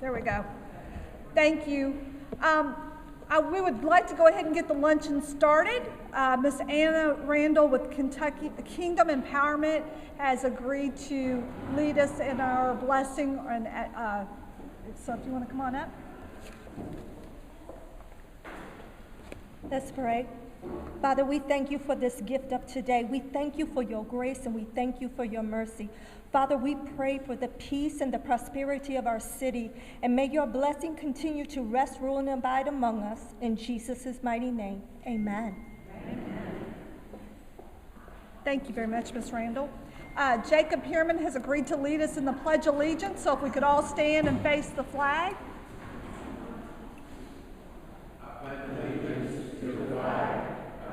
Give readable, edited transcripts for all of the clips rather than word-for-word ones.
There we go. Thank you. We would like to go ahead and get the luncheon started. Miss Anna Randall with Kentucky Kingdom Empowerment has agreed to lead us in our blessing. And so if you want to come on up. Let's pray. Father, we thank you for this gift of today. We thank you for your grace and we thank you for your mercy. Father, we pray for the peace and the prosperity of our city, and may your blessing continue to rest, rule, and abide among us. In Jesus' mighty name, amen. Amen. Thank you very much, Ms. Randall. Jacob Pierman has agreed to lead us in the Pledge of Allegiance, so if we could all stand and face the flag. I pledge allegiance to the flag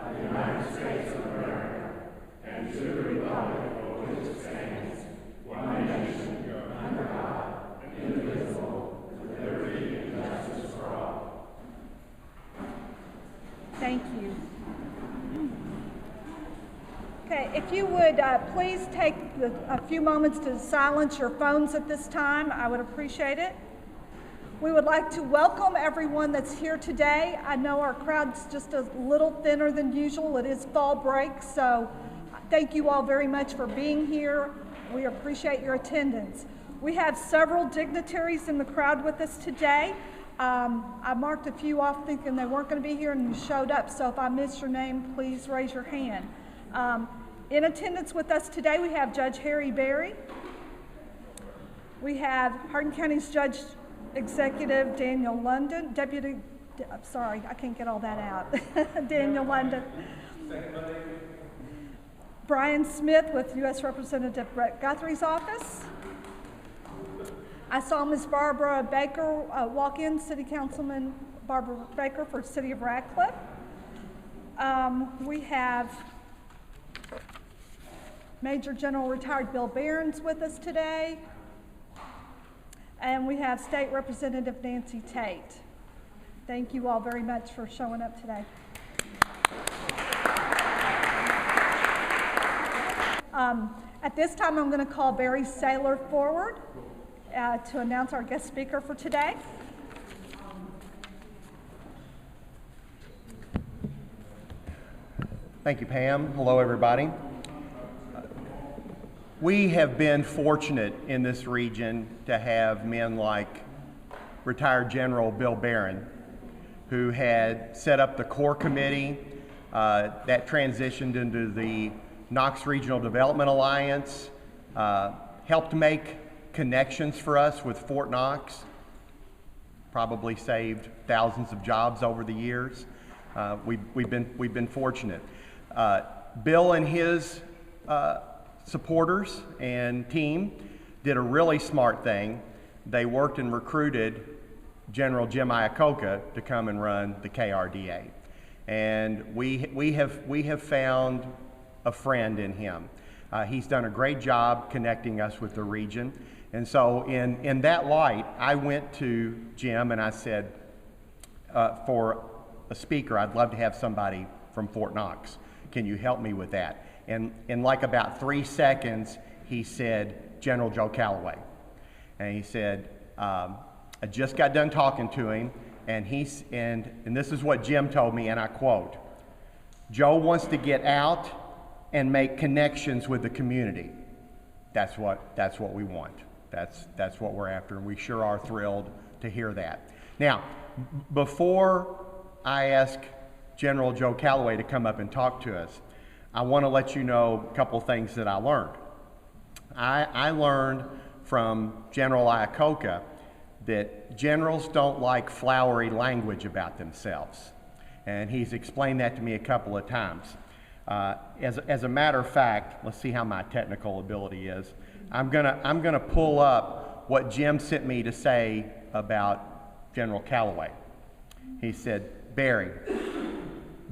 of the United States of America and to the republic for which it stands, one nation, under God, indivisible, with liberty and justice for all. Thank you. Okay, if you would please take a few moments to silence your phones at this time, I would appreciate it. We would like to welcome everyone that's here today. I know our crowd's just a little thinner than usual. It is fall break, so thank you all very much for being here. We appreciate your attendance. We have several dignitaries in the crowd with us today. I marked a few off thinking they weren't going to be here and you showed up, so if I missed your name, please raise your hand. In attendance with us today, we have Judge Harry Berry. We have Hardin County's Judge Executive Daniel London, sorry, I can't get all that out. Daniel London. Brian Smith with U.S. Representative Brett Guthrie's office. I saw Ms. Barbara Baker walk in, City Councilman Barbara Baker for City of Radcliffe. We have Major General Retired Bill Behrens with us today. And we have State Representative Nancy Tate. Thank you all very much for showing up today. At this time, I'm going to call Barry Saylor forward to announce our guest speaker for today. Thank you, Pam. Hello, everybody. We have been fortunate in this region to have men like retired General Bill Behrens, who had set up the core committee that transitioned into the Knox Regional Development Alliance, helped make connections for us with Fort Knox, probably saved thousands of jobs over the years. We've been fortunate. Bill and his supporters and team did a really smart thing. They worked and recruited General Jim Iacocca to come and run the KRDA. And we have found a friend in him. He's done a great job connecting us with the region. And so in that light, I went to Jim and I said, for a speaker, I'd love to have somebody from Fort Knox. Can you help me with that? And in like about 3 seconds, he said, General Joe Calloway. And he said, I just got done talking to him, and this is what Jim told me, and I quote, Joe wants to get out and make connections with the community. That's what we want. That's what we're after, and we sure are thrilled to hear that. Now, before I ask General Joe Calloway to come up and talk to us, I want to let you know a couple things that I learned. I learned from General Iacocca that generals don't like flowery language about themselves. And he's explained that to me a couple of times. As a matter of fact, let's see how my technical ability is. I'm gonna pull up what Jim sent me to say about General Calloway. He said, Barry,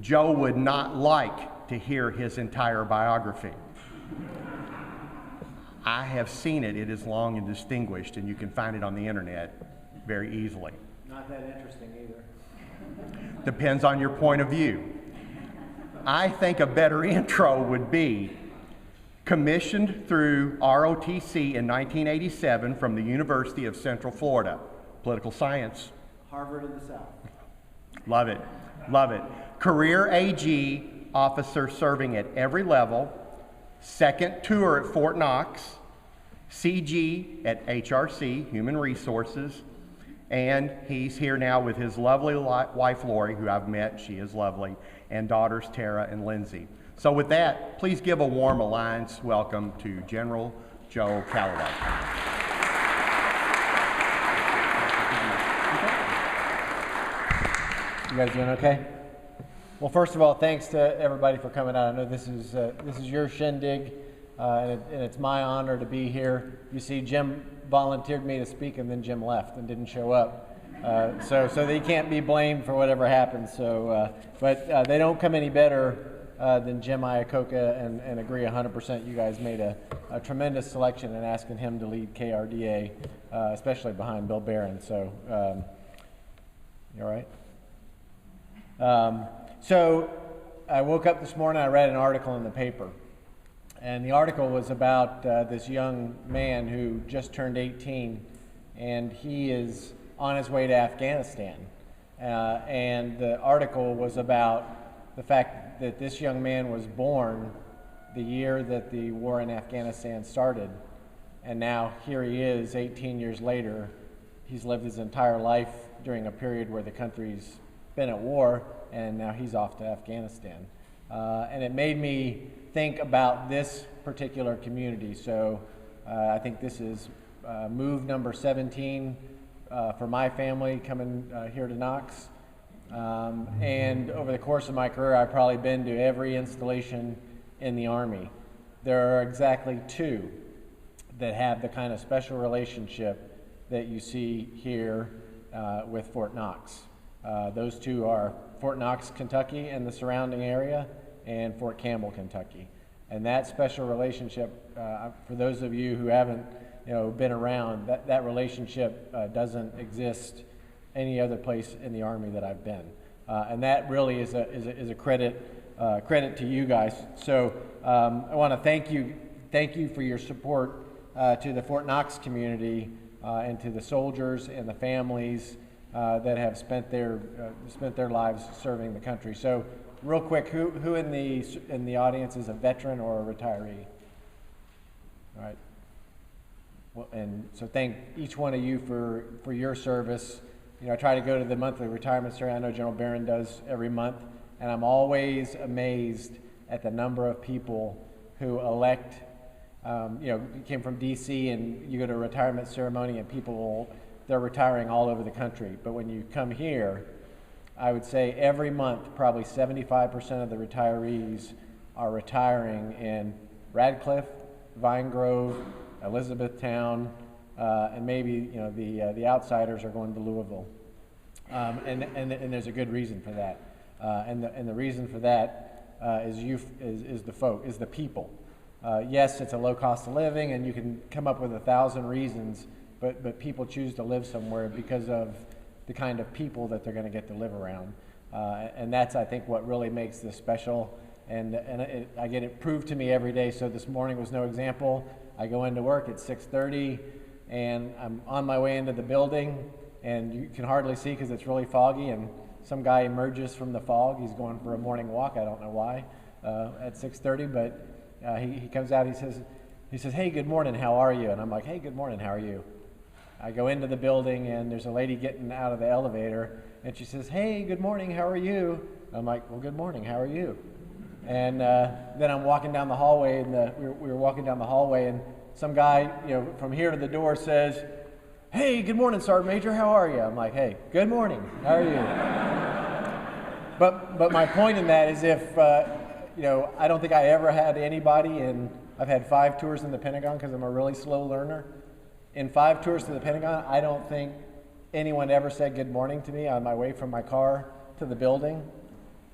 Joe would not like to hear his entire biography. I have seen it. It is long and distinguished, and you can find it on the internet very easily. Not that interesting either. Depends on your point of view. I think a better intro would be commissioned through ROTC in 1987 from the University of Central Florida. Political science. Harvard of the South. Love it. Love it. Career AG officer serving at every level. Second tour at Fort Knox. CG at HRC, Human Resources. And he's here now with his lovely wife, Lori, who I've met. She is lovely. And daughters, Tara and Lindsay. So with that, please give a warm alliance welcome to General Joe Calloway. You guys doing okay? Well, first of all, thanks to everybody for coming out. I know this is your shindig, and it's my honor to be here. You see, Jim volunteered me to speak, and then Jim left and didn't show up, so they can't be blamed for whatever happened. So, but they don't come any better than Jim Iacocca, and agree 100%. You guys made a tremendous selection in asking him to lead KRDA, especially behind Bill Barron. So, you all right? So I woke up this morning, I read an article in the paper, and the article was about this young man who just turned 18, and he is on his way to Afghanistan. And the article was about the fact that this young man was born the year that the war in Afghanistan started, and now here he is 18 years later. He's lived his entire life during a period where the country's been at war, and now he's off to Afghanistan. And it made me think about this particular community. So I think this is move number 17 for my family coming here to Knox. And over the course of my career, I've probably been to every installation in the Army. There are exactly 2 that have the kind of special relationship that you see here with Fort Knox. Those 2 are Fort Knox, Kentucky and the surrounding area, and Fort Campbell, Kentucky. And that special relationship, for those of you who haven't been around, that relationship doesn't exist any other place in the Army that I've been. And that really is a credit to you guys. So I want to thank you for your support to the Fort Knox community and to the soldiers and the families that have spent their lives serving the country. So, real quick, who in the audience is a veteran or a retiree? All right. Well, and so thank each one of you for your service. I try to go to the monthly retirement ceremony. I know General Barron does every month, and I'm always amazed at the number of people who elect. You came from D.C. and you go to a retirement ceremony, and they're retiring all over the country. But when you come here, I would say every month, probably 75% of the retirees are retiring in Radcliffe, Vine Grove, Elizabethtown, and maybe the outsiders are going to Louisville. And there's a good reason for that. And the reason for that is the people. Yes, it's a low cost of living, and you can come up with 1,000 reasons. But people choose to live somewhere because of the kind of people that they're going to get to live around. And that's, I think, what really makes this special. And I get it proved to me every day. So this morning was no example. I go into work at 6:30, and I'm on my way into the building, and you can hardly see because it's really foggy, and some guy emerges from the fog. He's going for a morning walk. I don't know why at 6:30, but he comes out. He says, "Hey, good morning. How are you?" And I'm like, "Hey, good morning. How are you?" I go into the building, and there's a lady getting out of the elevator, and she says, "Hey, good morning, how are you?" I'm like, "Well, good morning, how are you?" And then I'm walking down the hallway, and we were walking down the hallway, and some guy, from here to the door says, "Hey, good morning, Sergeant Major, how are you?" I'm like, "Hey, good morning, how are you?" But my point in that is I don't think I ever had anybody, and I've had 5 tours in the Pentagon because I'm a really slow learner. In 5 tours to the Pentagon, I don't think anyone ever said good morning to me on my way from my car to the building.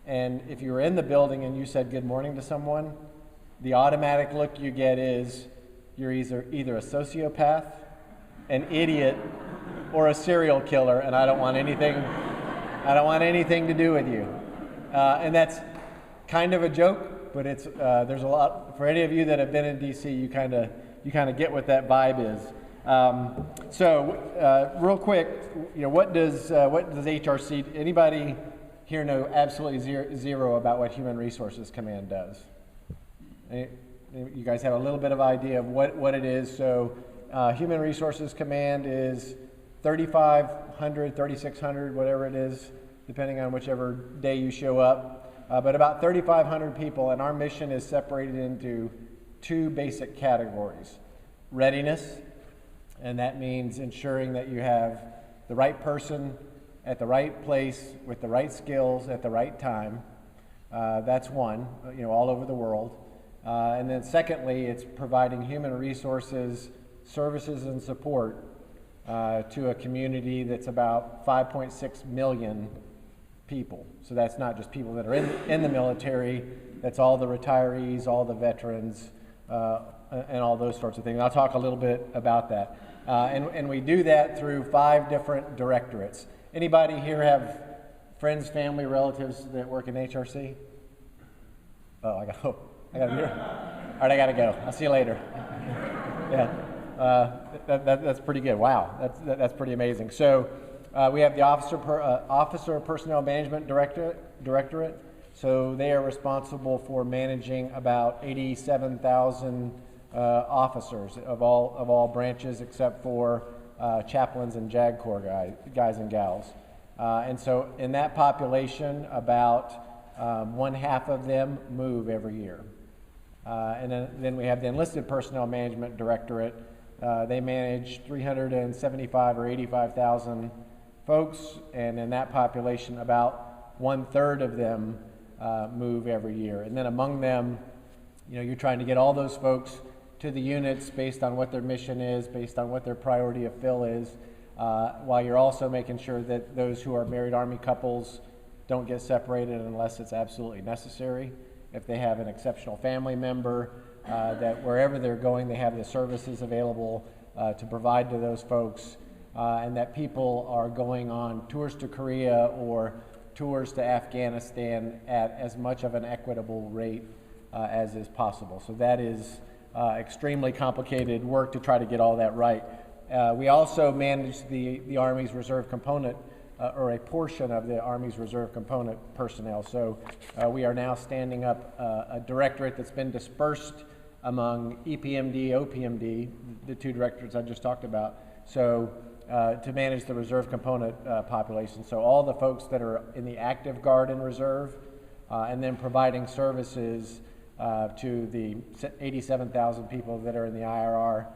And if you were in the building and you said good morning to someone, the automatic look you get is you're either a sociopath, an idiot, or a serial killer, and I don't want anything to do with you. And that's kind of a joke, but it's there's a lot for any of you that have been in DC. You kind of get what that vibe is. Real quick, what does HRC? Anybody here know absolutely zero about what Human Resources Command does? You guys have a little bit of idea of what it is. So, Human Resources Command is 3,500, 3,600, whatever it is, depending on whichever day you show up. But about 3,500 people, and our mission is separated into two basic categories: readiness. And that means ensuring that you have the right person at the right place with the right skills at the right time. That's one, all over the world. And then secondly, it's providing human resources, services, and support to a community that's about 5.6 million people. So that's not just people that are in the military, that's all the retirees, all the veterans, and all those sorts of things. I'll talk a little bit about that. And we do that through 5 different directorates. Anybody here have friends, family, relatives that work in HRC? Oh, I got here. All right, I got to go. I'll see you later. Yeah, that's pretty good. Wow, that's pretty amazing. So we have the Officer Personnel Management Directorate. So they are responsible for managing about 87,000 officers of all branches except for chaplains and JAG Corps guys and gals. And so in that population, about 1/2 of them move every year. And then we have the Enlisted Personnel Management Directorate. They manage 375 or 85,000 folks, and in that population, about 1/3 of them move every year. And then among them, you're trying to get all those folks to the units based on what their mission is, based on what their priority of fill is, while you're also making sure that those who are married Army couples don't get separated unless it's absolutely necessary. If they have an exceptional family member, that wherever they're going, they have the services available to provide to those folks, and that people are going on tours to Korea or tours to Afghanistan at as much of an equitable rate as is possible. So that is extremely complicated work to try to get all that right. We also manage the Army's reserve component, or a portion of the Army's reserve component personnel. So we are now standing up a directorate that's been dispersed among EPMD, OPMD, the 2 directorates I just talked about, so to manage the reserve component population. So all the folks that are in the active guard and reserve, and then providing services to the 87,000 people that are in the IRR,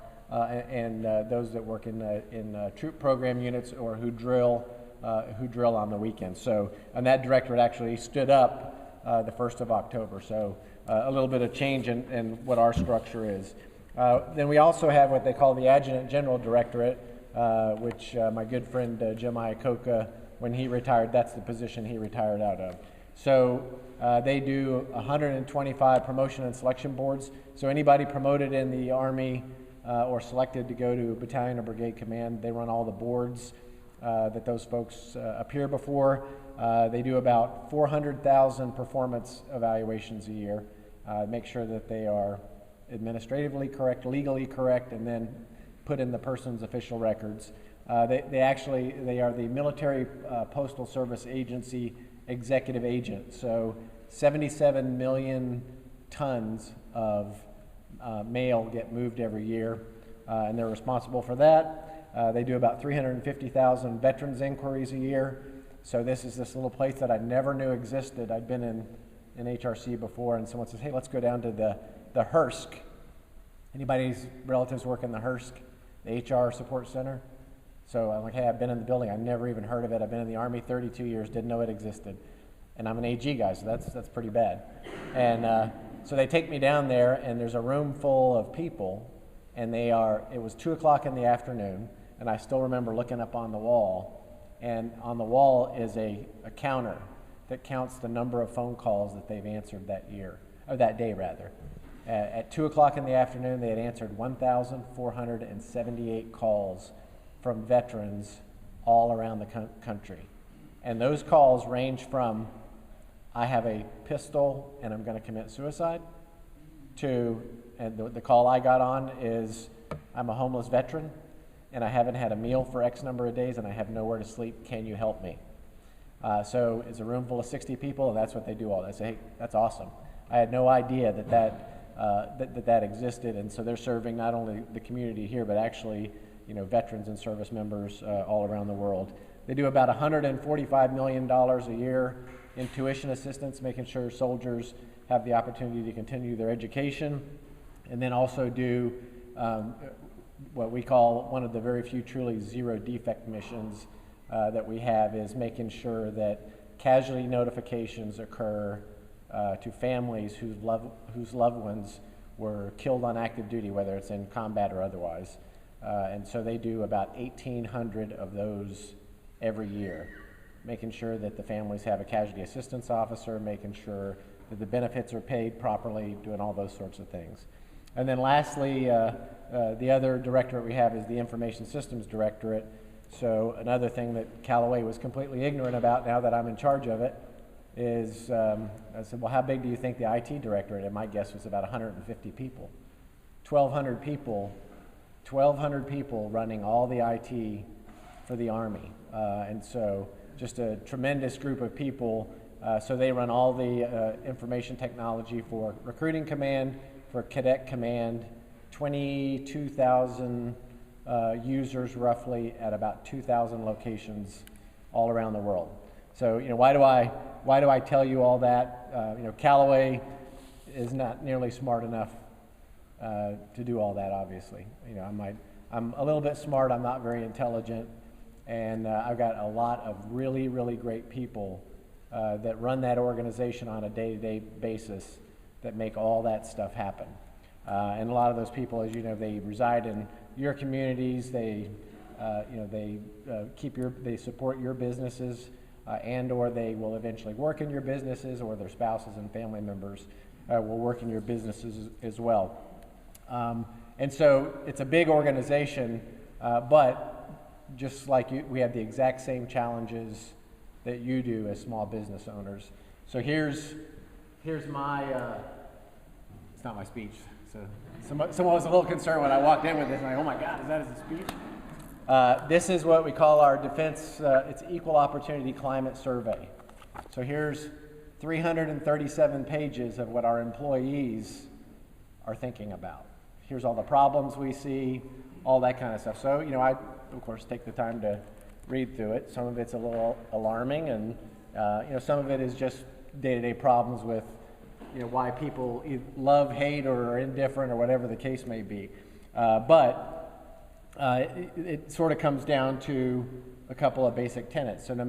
and those that work in troop program units or who drill on the weekends. So, and that directorate actually stood up the 1st of October. So a little bit of change in what our structure is. Then we also have what they call the Adjutant General Directorate, which my good friend Jim Iacocca, when he retired, that's the position he retired out of. So they do 125 promotion and selection boards. So anybody promoted in the Army or selected to go to a battalion or brigade command, they run all the boards that those folks appear before. They do about 400,000 performance evaluations a year, make sure that they are administratively correct, legally correct, and then put in the person's official records. They are the Military Postal Service Agency executive agent. So 77 million tons of mail get moved every year, and they're responsible for that. They do about 350,000 veterans inquiries a year. So this is this little place that I never knew existed. I'd been in HRC before, and someone says, hey, let's go down to the HRC. Anybody's relatives work in the HRC, the HR Support Center? So I'm like, hey, I've been in the building. I've never even heard of it. I've been in the Army 32 years, didn't know it existed. And I'm an AG guy, so that's pretty bad. And so they take me down there, and there's a room full of people, and it was 2 o'clock in the afternoon, and I still remember looking up on the wall, and on the wall is a counter that counts the number of phone calls that they've answered that year, or that day rather. At 2 o'clock in the afternoon, they had answered 1,478 calls from veterans all around the country. And those calls range from, I have a pistol and I'm going to commit suicide, to, and the call I got on is, I'm a homeless veteran and I haven't had a meal for X number of days, and I have nowhere to sleep. Can you help me? So it's a room full of 60 people, and that's what they do all. They say, hey, that's awesome. I had no idea that existed, and so they're serving not only the community here, but actually, veterans and service members all around the world. They do about $145 million a year in tuition assistance, making sure soldiers have the opportunity to continue their education, and then also do what we call one of the very few truly zero defect missions that we have, is making sure that casualty notifications occur to families whose loved ones were killed on active duty, whether it's in combat or otherwise. And so they do about 1,800 of those every year, making sure that the families have a casualty assistance officer, making sure that the benefits are paid properly, doing all those sorts of things. And then lastly, the other directorate we have is the Information Systems Directorate. So another thing that Calloway was completely ignorant about, now that I'm in charge of it, is I said, well, how big do you think the IT directorate? And my guess was about 150 people. 1,200 people running all the IT for the Army. And so just a tremendous group of people. So they run all the information technology for Recruiting Command, for Cadet Command, 22,000 users roughly at about 2,000 locations all around the world. So, why do I tell you all that? Calloway is not nearly smart enough to do all that, obviously. I'm a little bit smart, I'm not very intelligent, and I've got a lot of really, really great people that run that organization on a day-to-day basis that make all that stuff happen. And a lot of those people, as you know, they reside in your communities, they support your businesses, and or they will eventually work in your businesses, or their spouses and family members will work in your businesses as well. And so it's a big organization, but just like you, we have the exact same challenges that you do as small business owners. So here's my, it's not my speech. So someone was a little concerned when I walked in with this, like, oh my God, is that his speech? This is what we call our defense, it's Equal Opportunity Climate Survey. So here's 337 pages of what our employees are thinking about. Here's all the problems we see, all that kind of stuff. So, I, of course, take the time to read through it. Some of it's a little alarming, and, some of it is just day-to-day problems with, why people love, hate, or are indifferent, or whatever the case may be. But it sort of comes down to a couple of basic tenets. So no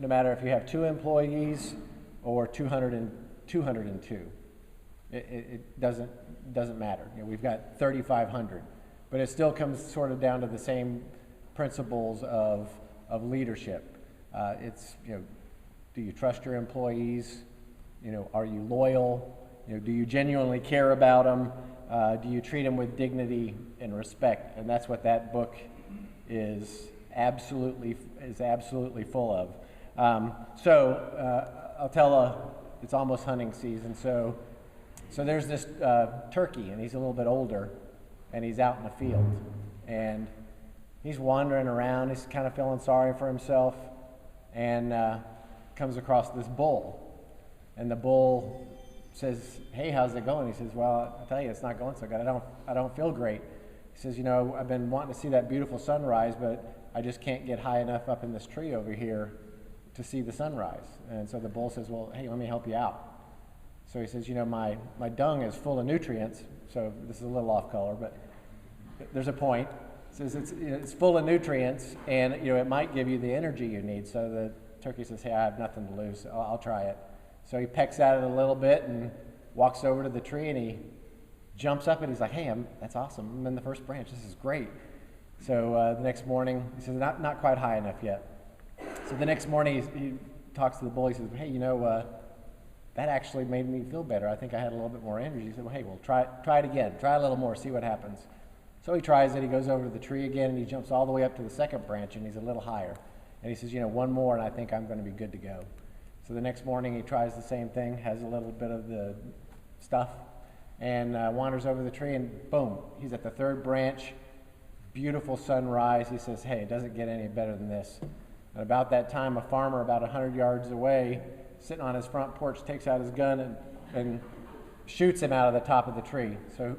matter if you have 2 employees or 202, it doesn't matter. We've got 3,500, but it still comes sort of down to the same principles of leadership. It's, do you trust your employees? Are you loyal? Do you genuinely care about them? Do you treat them with dignity and respect? And that's what that book is absolutely full of. I'll tell it's almost hunting season. So there's this turkey, and he's a little bit older, and he's out in the field, and he's wandering around. He's kind of feeling sorry for himself, and comes across this bull. And the bull says, hey, how's it going? He says, well, I'll tell you, it's not going so good. I don't feel great. He says, I've been wanting to see that beautiful sunrise, but I just can't get high enough up in this tree over here to see the sunrise. And so the bull says, well, hey, let me help you out. So he says, my dung is full of nutrients. So this is a little off color, but there's a point. He says it's full of nutrients, and it might give you the energy you need. So the turkey says, hey, I have nothing to lose, so I'll try it. So he pecks at it a little bit and walks over to the tree, and he jumps up and he's like, hey, that's awesome. I'm in the first branch. This is great. So the next morning, he says, not quite high enough yet. So the next morning, he talks to the bull. He says, hey, that actually made me feel better. I think I had a little bit more energy. He said, well, hey, try it again. Try a little more, see what happens. So he tries it. He goes over to the tree again, and he jumps all the way up to the second branch, and he's a little higher. And he says, one more, and I think I'm going to be good to go. So the next morning, he tries the same thing, has a little bit of the stuff, and wanders over the tree, and boom, he's at the third branch. beautiful sunrise. He says, hey, it doesn't get any better than this. And about that time, a farmer about 100 yards away, sitting on his front porch, takes out his gun and shoots him out of the top of the tree. So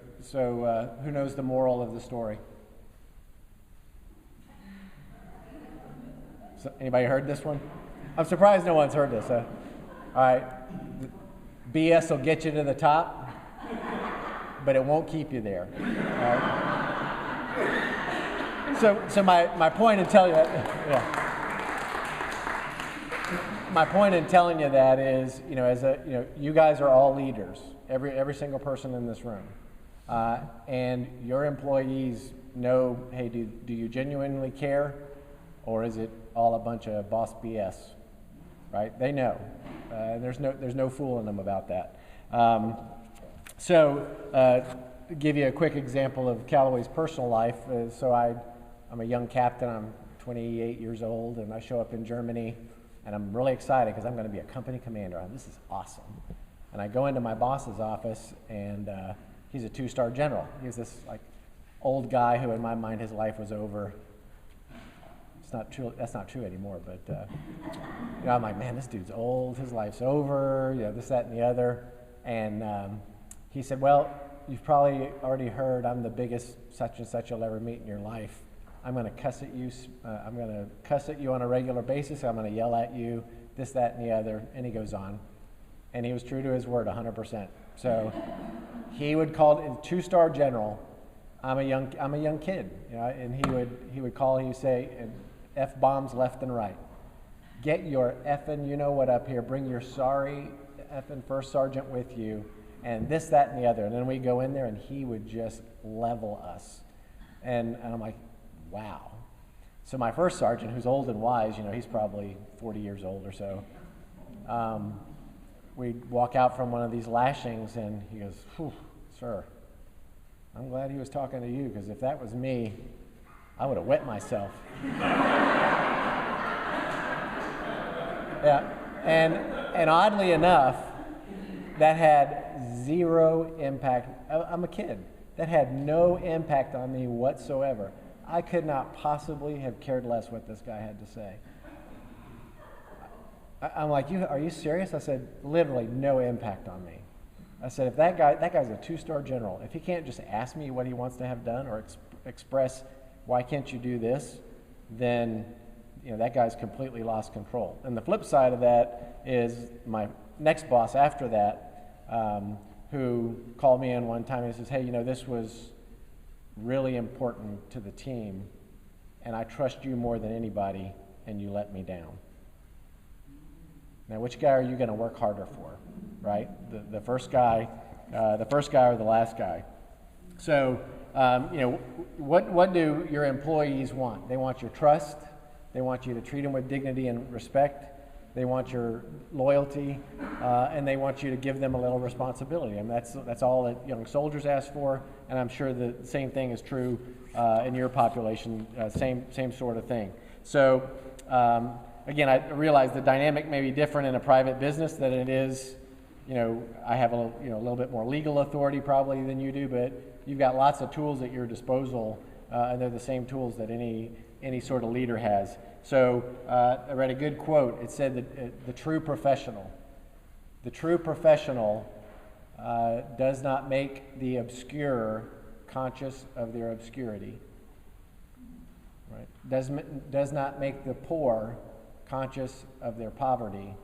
who knows the moral of the story? So, anybody heard this one? I'm surprised no one's heard this. All right. BS will get you to the top, but it won't keep you there. All right? So my point in telling you that, my point in telling you that is, you guys are all leaders, every single person in this room, and your employees know, hey, do you genuinely care, or is it all a bunch of boss BS? Right? They know. There's no fooling them about that. To give you a quick example of Calloway's personal life, I'm a young captain. I'm 28 years old, and I show up in Germany, and I'm really excited because I'm going to be a company commander. This is awesome. And I go into my boss's office, and he's a 2-star general. He's this old guy who, in my mind, his life was over. It's not true. That's not true anymore. But I'm like, man, this dude's old. His life's over. This, that, and the other. And he said, well, you've probably already heard I'm the biggest such and such you'll ever meet in your life. I'm going to cuss at you. I'm going to cuss at you on a regular basis. I'm going to yell at you. This, that, and the other. And he goes on. And he was true to his word 100%. So he would call it 2-star general. I'm a young kid, and he would call. He would say, F-bombs left and right. Get your effing you-know-what up here. Bring your sorry effing first sergeant with you, and this, that, and the other. And then we go in there, and he would just level us. And I'm like, wow. So my first sergeant, who's old and wise, he's probably 40 years old or so, we'd walk out from one of these lashings, and he goes, "Whew, sir, I'm glad he was talking to you, because if that was me, I would have wet myself." Yeah, and oddly enough, that had zero impact. I'm a kid. That had no impact on me whatsoever. I could not possibly have cared less what this guy had to say. I'm like, are you serious? I said, literally no impact on me. I said, if that guy's a 2-star general, if he can't just ask me what he wants to have done or express why can't you do this, then that guy's completely lost control. And the flip side of that is my next boss after that, who called me in one time and says, hey, this was really important to the team, and I trust you more than anybody, and you let me down. Now, which guy are you going to work harder for, right? The first guy or the last guy? So, what do your employees want? They want your trust. They want you to treat them with dignity and respect. They want your loyalty, and they want you to give them a little responsibility. And that's all that young soldiers ask for. And I'm sure the same thing is true in your population. Same sort of thing. So. Again, I realize the dynamic may be different in a private business than it is, I have a little bit more legal authority probably than you do, but you've got lots of tools at your disposal, and they're the same tools that any sort of leader has. So I read a good quote. It said that the true professional does not make the obscure conscious of their obscurity. Right? Does not make the poor conscious of their poverty,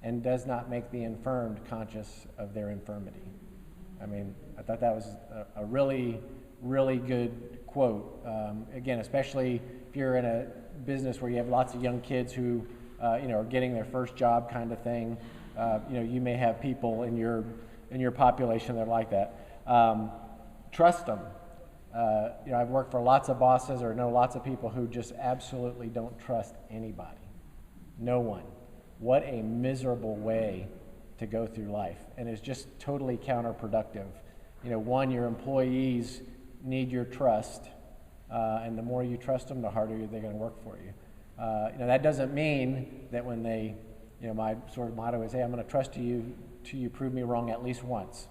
and does not make the infirmed conscious of their infirmity. I mean, I thought that was a really, really good quote. Again, especially if you're in a business where you have lots of young kids who, are getting their first job kind of thing. You may have people in your population that are like that. Trust them. I've worked for lots of bosses or know lots of people who just absolutely don't trust anybody. No one. What a miserable way to go through life, and it's just totally counterproductive. One, your employees need your trust, and the more you trust them, the harder they're going to work for you. That doesn't mean that when they, my sort of motto is, hey, I'm going to trust you till you prove me wrong at least once.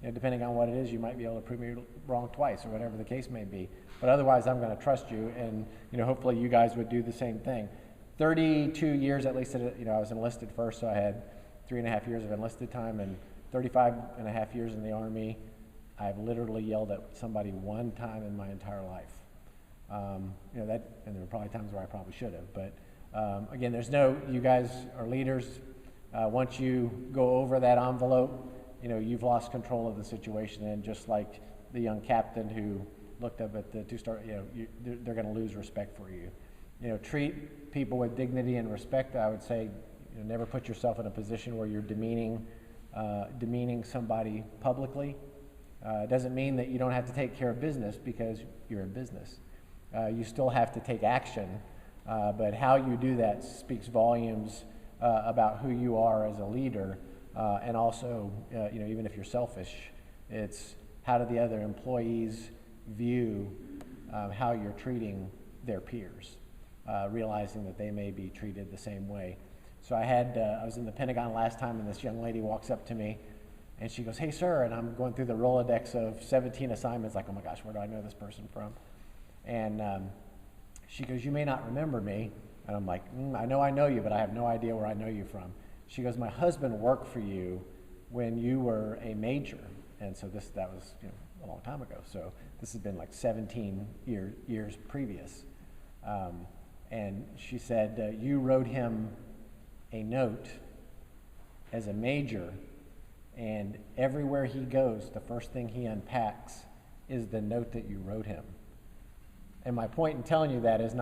depending on what it is, you might be able to prove me wrong twice or whatever the case may be. But otherwise, I'm going to trust you, and hopefully you guys would do the same thing. 32 years, at least, I was enlisted first, so I had 3.5 years of enlisted time, and 35.5 years in the Army. I've literally yelled at somebody one time in my entire life. And there were probably times where I probably should have, but again, you guys are leaders. Once you go over that envelope, you've lost control of the situation, and just like the young captain who looked up at the two-star, they're going to lose respect for you. Treat people with dignity and respect. I would say, never put yourself in a position where you're demeaning somebody publicly. It doesn't mean that you don't have to take care of business, because you're in business. You still have to take action, but how you do that speaks volumes about who you are as a leader, and also, even if you're selfish, it's how do the other employees view how you're treating their peers, realizing that they may be treated the same way. So I was in the Pentagon last time, and this young lady walks up to me, and she goes, "Hey, sir," and I'm going through the Rolodex of 17 assignments, like, oh my gosh, where do I know this person from? And she goes, "You may not remember me." And I'm like, I know you, but I have no idea where I know you from. She goes, "My husband worked for you when you were a major." And so that was a long time ago. So this has been like 17 years previous. And she said, "You wrote him a note as a major, and everywhere he goes, the first thing he unpacks is the note that you wrote him." And my point in telling you that is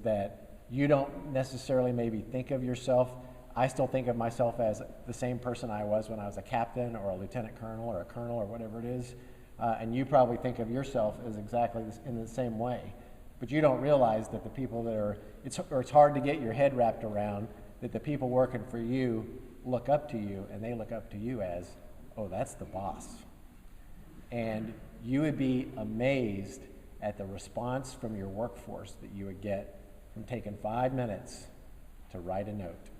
that you don't necessarily maybe think of yourself. I still think of myself as the same person I was when I was a captain or a lieutenant colonel or a colonel or whatever it is. And you probably think of yourself as exactly in the same way. But you don't realize that the people that it's hard to get your head wrapped around that the people working for you look up to you, and they look up to you as, oh, that's the boss. And you would be amazed at the response from your workforce that you would get from taking 5 minutes to write a note.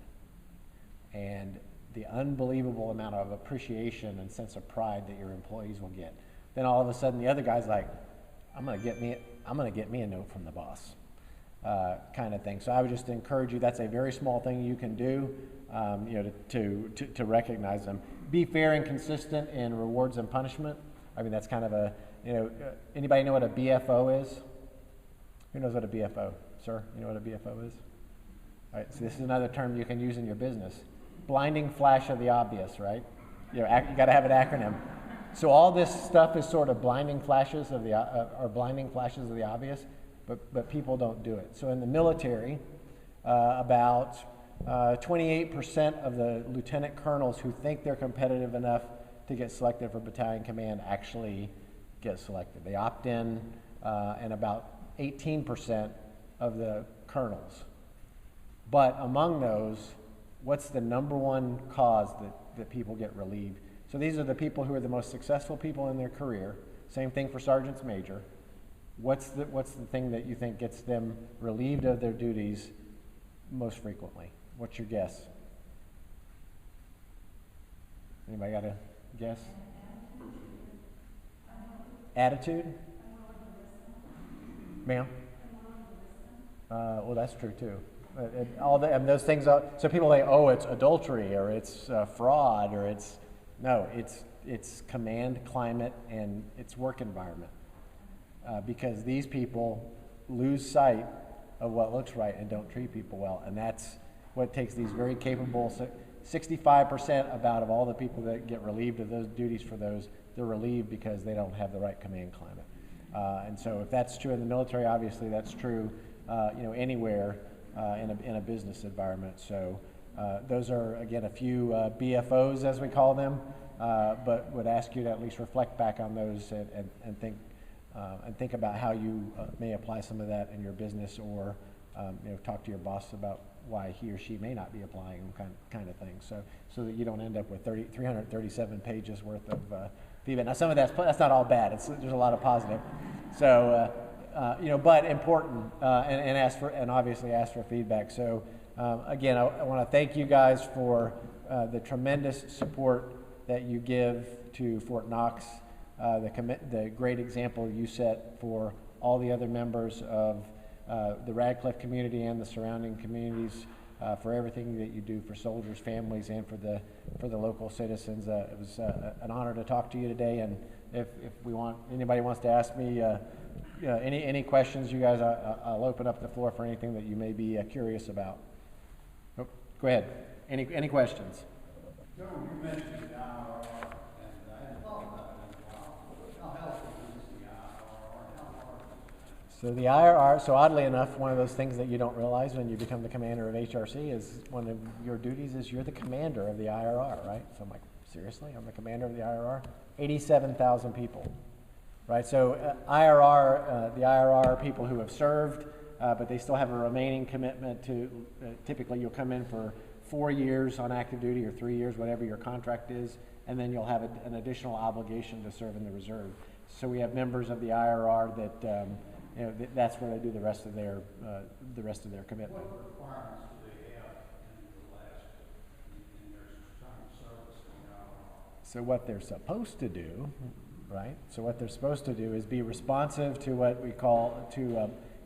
And the unbelievable amount of appreciation and sense of pride that your employees will get. Then all of a sudden the other guy's like, I'm gonna get me a note from the boss, kind of thing. So I would just encourage you, that's a very small thing you can do, to recognize them. Be fair and consistent in rewards and punishment. I mean, that's kind of anybody know what a BFO is? Who knows what a BFO? Sir, you know what a BFO is? All right, so this is another term you can use in your business. Blinding flash of the obvious, right? You got to have an acronym. So all this stuff is sort of blinding flashes of the obvious, but people don't do it. So in the military, about 28% of the lieutenant colonels who think they're competitive enough to get selected for battalion command actually get selected. They opt in, and about 18% of the colonels. But among those, what's the number one cause that people get relieved? So these are the people who are the most successful people in their career. Same thing for sergeants major. What's the thing that you think gets them relieved of their duties most frequently? What's your guess? Anybody got a guess? Attitude? Ma'am? Well, that's true too. And those things so people say, oh, it's adultery, or it's fraud, or it's command climate and it's work environment. Because these people lose sight of what looks right and don't treat people well, and that's what takes these very capable 65% about of all the people that get relieved of those duties for those, they're relieved because they don't have the right command climate. And so if that's true in the military, obviously that's true anywhere in a business environment. So those are, again, a few BFOs, as we call them, but would ask you to at least reflect back on those and think about how you may apply some of that in your business, or talk to your boss about why he or she may not be applying them, kind of thing, so that you don't end up with 337 pages worth of feedback. Now, some of that's not all bad. There's a lot of positive. So, but important, and obviously ask for feedback. So, again, I want to thank you guys for the tremendous support that you give to Fort Knox, the great example you set for all the other members of the Radcliffe community and the surrounding communities, for everything that you do for soldiers' families and for the local citizens. It was an honor to talk to you today, and if anybody wants to ask me any questions, you guys, I'll open up the floor for anything that you may be curious about. Oh, go ahead. Any questions? Joe, you mentioned the IRR, and I hadn't thought about it in a while. How helpful is the IRR? How hard is it? So the IRR, so oddly enough, one of those things that you don't realize when you become the commander of HRC is one of your duties is you're the commander of the IRR, right? So I'm like, seriously? I'm the commander of the IRR? 87,000 people, right? So the IRR are people who have served, but they still have a remaining commitment to, typically you'll come in for 4 years on active duty or 3 years, whatever your contract is, and then you'll have an additional obligation to serve in the reserve. So we have members of the IRR that, that's where they do the rest of their commitment. What requirements do they have in their term of service in the IRR? So what they're supposed to do, right? So what they're supposed to do is be responsive to what we call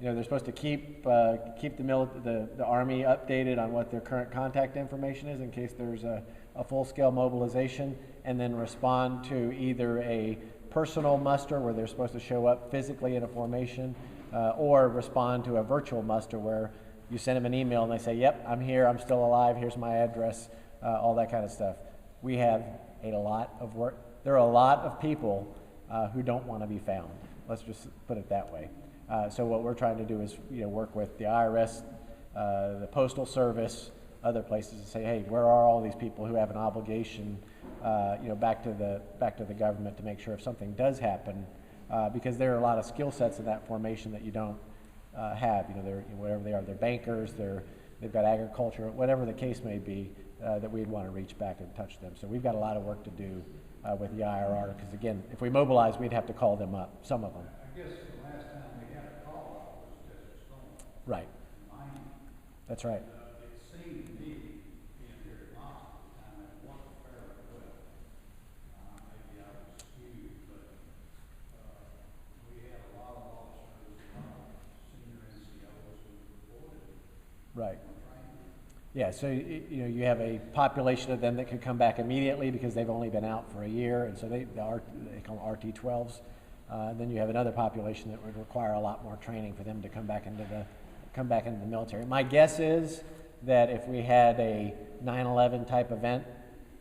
they're supposed to keep the Army updated on what their current contact information is in case there's a full-scale mobilization, and then respond to either a personal muster where they're supposed to show up physically in a formation, or respond to a virtual muster where you send them an email and they say, yep, I'm here, I'm still alive, here's my address, all that kind of stuff. We have a lot of work. There are a lot of people who don't want to be found. Let's just put it that way. So what we're trying to do is work with the IRS, the Postal Service, other places to say, hey, where are all these people who have an obligation, back to the government to make sure if something does happen, because there are a lot of skill sets in that formation that you don't have. They're whatever they are, they're bankers, they've got agriculture, whatever the case may be, that we'd want to reach back and touch them. So we've got a lot of work to do with the IRR, because again, if we mobilize, we'd have to call them up, some of them. I guess the last time we had a call out was Desert Storm. Right. That's right. It seemed to me, being here at Knox at the time, it worked fairly well. Maybe I was skewed, but we had a lot of officers, a lot of senior NCOs who reported. Right. Yeah, so you have a population of them that could come back immediately because they've only been out for a year, and so they call them RT-12s. Then you have another population that would require a lot more training for them to come back into the military. My guess is that if we had a 9/11 type event,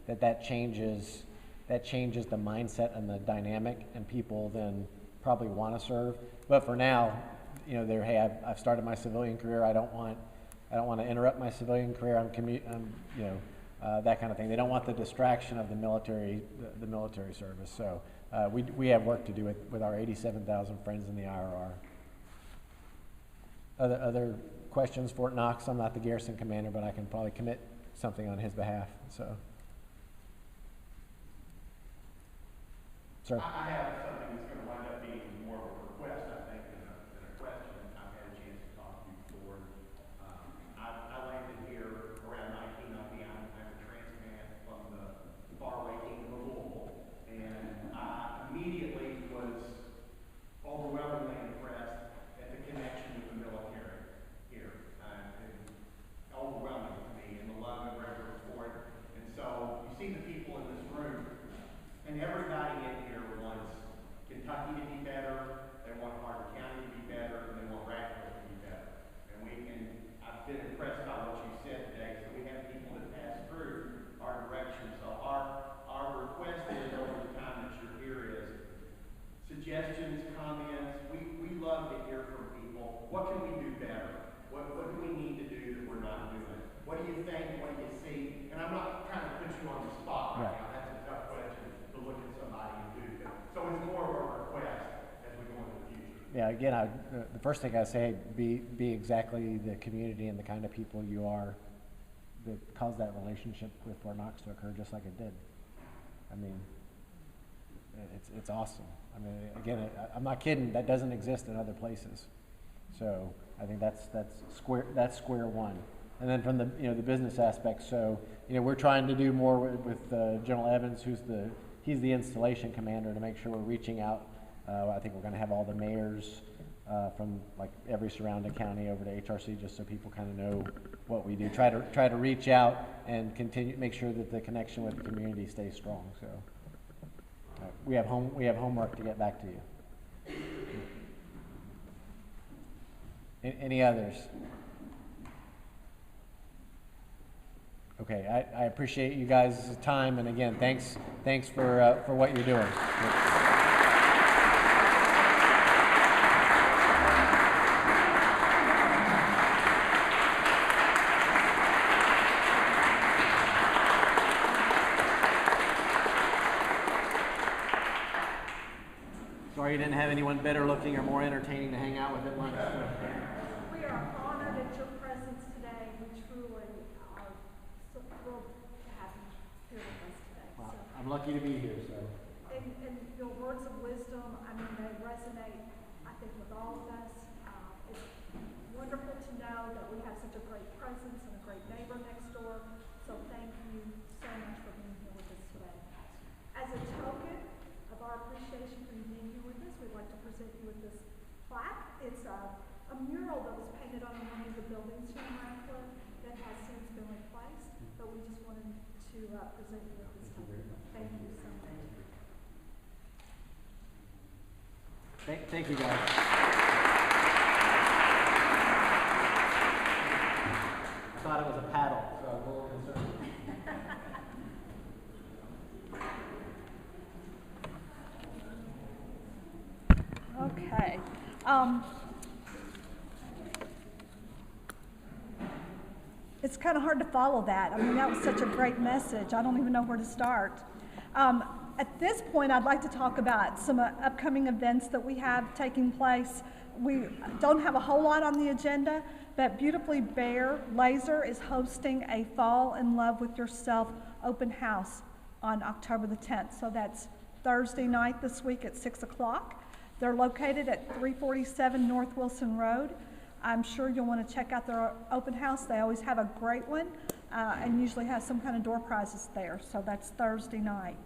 that changes the mindset and the dynamic, and people then probably want to serve. But for now, I've started my civilian career. I don't want to interrupt my civilian career. That kind of thing. They don't want the distraction of the military service. So we have work to do with our 87,000 friends in the IRR. Other questions, Fort Knox? I'm not the garrison commander, but I can probably commit something on his behalf. So, sir. I have something that's going to wind up being more of a request, I think, than a question. I've had a chance to talk to you before. I landed here around 1990. I'm a transplant from the faraway kingdom of Louisville, and I immediately was overwhelmingly impressed at the connection with the military here. And overwhelming to me, and the love and reverence for it. And so you see the people in this room, and everybody in here wants Kentucky to be better, they want Hardin County to be better, and they want Radcliffe to be better. I've been impressed by what you said today, so we have people that pass through our direction. So our request is, over the time that you're here, is suggestions, comments. We love to hear from people. What can we do better? What do we need to do that we're not doing? What do you think? What do you see? And I'm not trying to put you on the spot right now. That's a tough question to look at somebody and do. So it's more of a request as we go into the future. Yeah, again, the first thing I say, be exactly the community and the kind of people you are that caused that relationship with Fort Knox to occur just like it did. I mean, it's awesome. I mean, again, I'm not kidding. That doesn't exist in other places. So I think that's square one. And then from the the business aspect, so we're trying to do more with General Evans, he's the installation commander, to make sure we're reaching out. I think we're going to have all the mayors from like every surrounding county over to HRC, just so people kind of know what we do. Try to reach out and make sure that the connection with the community stays strong. So we have homework to get back to you. Any others? Okay, I appreciate you guys' time, and again, thanks for what you're doing. Sorry you didn't have anyone better looking or more entertaining to hang out with at lunch. We are honored at your presence today. We truly are so thrilled to have you here with us today. Wow, So, I'm lucky to be here. So. and your words of wisdom, I mean, they resonate, I think, with all of us. It's wonderful to know that we have such a great presence and a great neighbor next door. So thank you so much for being here with us today. As a token of our appreciation for you being here with us, we'd like to present you with this plaque. It's a mural that was painted on one of the buildings here in Radcliffe that has since been replaced, but we just wanted to present you with this token. Thank you so much. Thank you, guys. I thought it was a paddle, so I was a little concerned. Okay. It's kind of hard to follow that. I mean, that was such a great message. I don't even know where to start. At this point, I'd like to talk about some upcoming events that we have taking place. We don't have a whole lot on the agenda, but Beautifully Bare Laser is hosting a Fall in Love with Yourself open house on October the 10th. So that's Thursday night this week at 6 o'clock. They're located at 347 North Wilson Road. I'm sure you'll want to check out their open house. They always have a great one and usually have some kind of door prizes there. So that's Thursday night.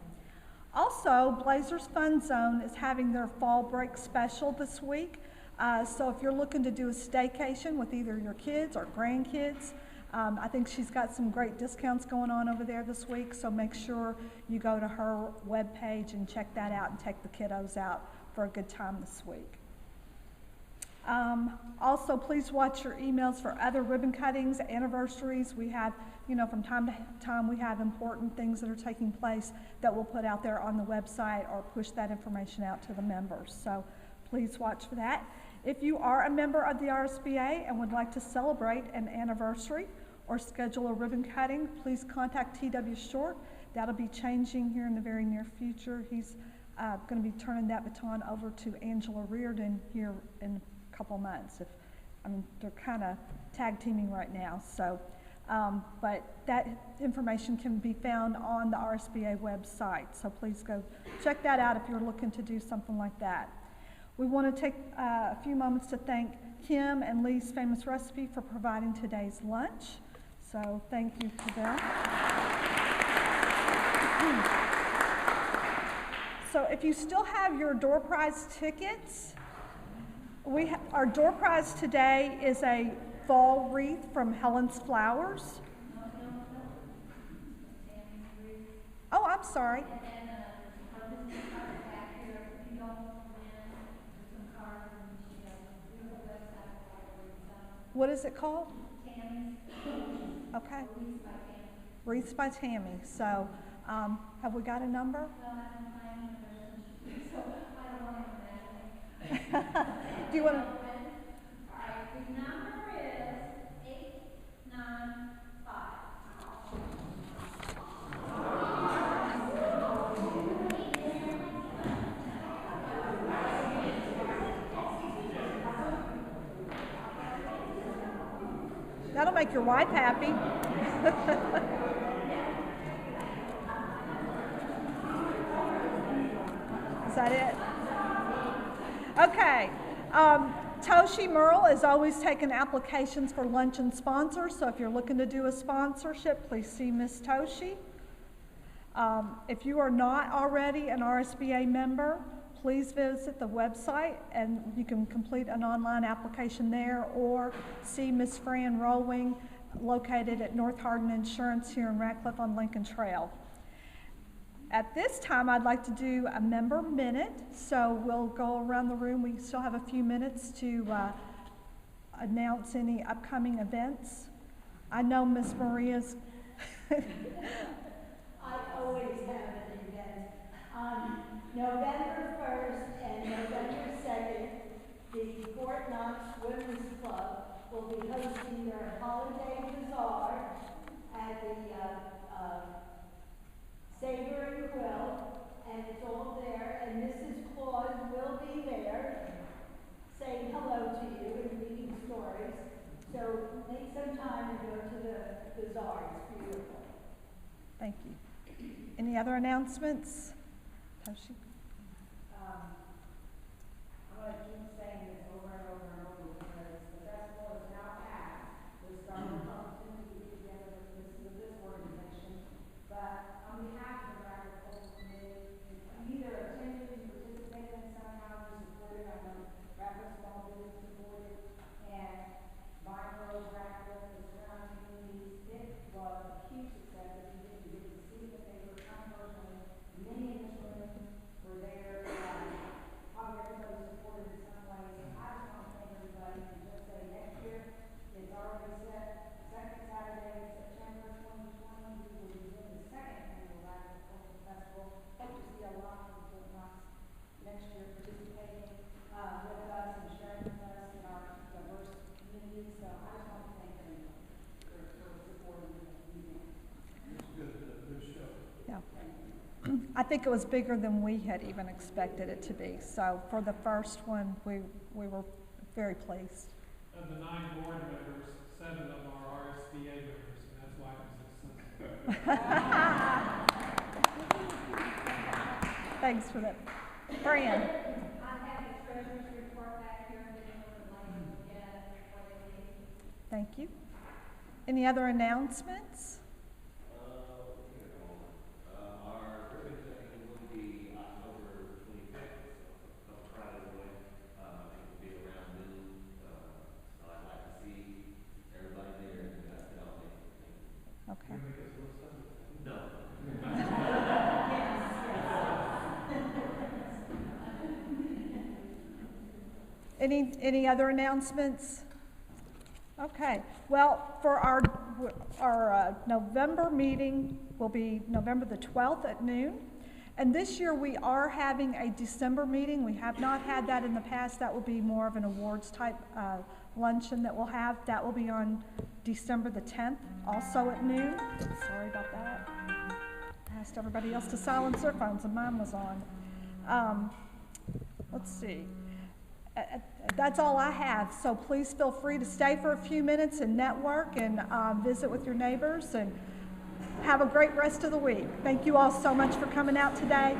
Also, Blazers Fun Zone is having their fall break special this week. So if you're looking to do a staycation with either your kids or grandkids, I think she's got some great discounts going on over there this week. So make sure you go to her webpage and check that out and take the kiddos out for a good time this week. Also, please watch your emails for other ribbon cuttings, anniversaries. We have, from time to time, we have important things that are taking place that we'll put out there on the website or push that information out to the members. So please watch for that. If you are a member of the RSBA and would like to celebrate an anniversary or schedule a ribbon cutting, please contact T.W. Short. That'll be changing here in the very near future. He's going to be turning that baton over to Angela Reardon here in a couple months. They're kind of tag teaming right now. So, but that information can be found on the RSBA website. So please go check that out if you're looking to do something like that. We want to take a few moments to thank Kim and Lee's Famous Recipe for providing today's lunch. So thank you to them. So if you still have your door prize tickets, our door prize today is a fall wreath from Helen's Flowers. Oh, I'm sorry. What is it called? Okay. Wreaths by Tammy. So, have we got a number? Do you want to? The number is 895. That'll make your wife happy. Is that it? Okay. Toshi Merle is always taking applications for luncheon sponsors, so if you're looking to do a sponsorship, please see Miss Toshi. If you are not already an RSBA member, please visit the website and you can complete an online application there, or see Miss Fran Rowing, located at North Hardin Insurance here in Ratcliffe on Lincoln Trail. At this time, I'd like to do a member minute, so we'll go around the room. We still have a few minutes to announce any upcoming events. I know Miss Maria's I always have an event. On November 1st and November 2nd, the Fort Knox Women's Club will be hosting their holiday bazaar at the Saylor Program, and it's all there, and Mrs. Claus will be there saying hello to you and reading stories. So make some time and go to the bazaar. It's beautiful. Thank you. Any other announcements? Toshi? I'm going to keep saying this over and over and over because the festival is now past. The summer opportunity to get together with this organization. But on behalf of the Rapid Cultural Committee, if you either attended and participated in somehow, you supported, I know Rapid Small Business supported, and Minor, Rapid, the surrounding communities, it was a huge success. If you didn't get to see the paper, come personally, many in this room were there. Probably everybody supported in some ways. And I just want to thank everybody and just say next year it's already set. Second Saturday in September 2020, we will be doing the second annual Rapid Cultural Festival. Hope to see a lot of Fort Knox next year participating with us and sharing with us in our diverse communities. So I just want to thank everyone for supporting the event. It's good, good show. Yeah. I think it was bigger than we had even expected it to be. So for the first one, we were very pleased. Of the 9 board members, 7 of them are RSBA members, and that's why it was successful. Thanks for that. Fran? I have the treasurer's report back here, and then we'll look at what they need. Thank you. Any other announcements? Our ribbon cutting will be October 25th, so Friday away. It will be around noon. So I'd like to see everybody there and that's it all day. Okay. No. Any other announcements? Okay. Well, for our November meeting will be November the 12th at noon. And this year we are having a December meeting. We have not had that in the past. That will be more of an awards type luncheon that we'll have. That will be on December the 10th, also at noon. Sorry about that. I asked everybody else to silence their phones and mine was on. Let's see. That's all I have. So please feel free to stay for a few minutes and network and visit with your neighbors, and have a great rest of the week. Thank you all so much for coming out today.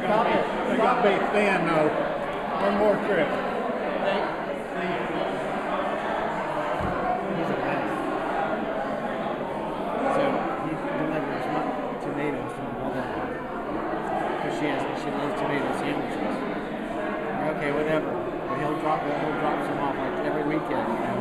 Stop it. got to be thin, though. One more trip. He's a mess. So he delivers tomatoes to my mother because she loves tomato sandwiches. Okay, whatever. But he'll drop some off like every weekend.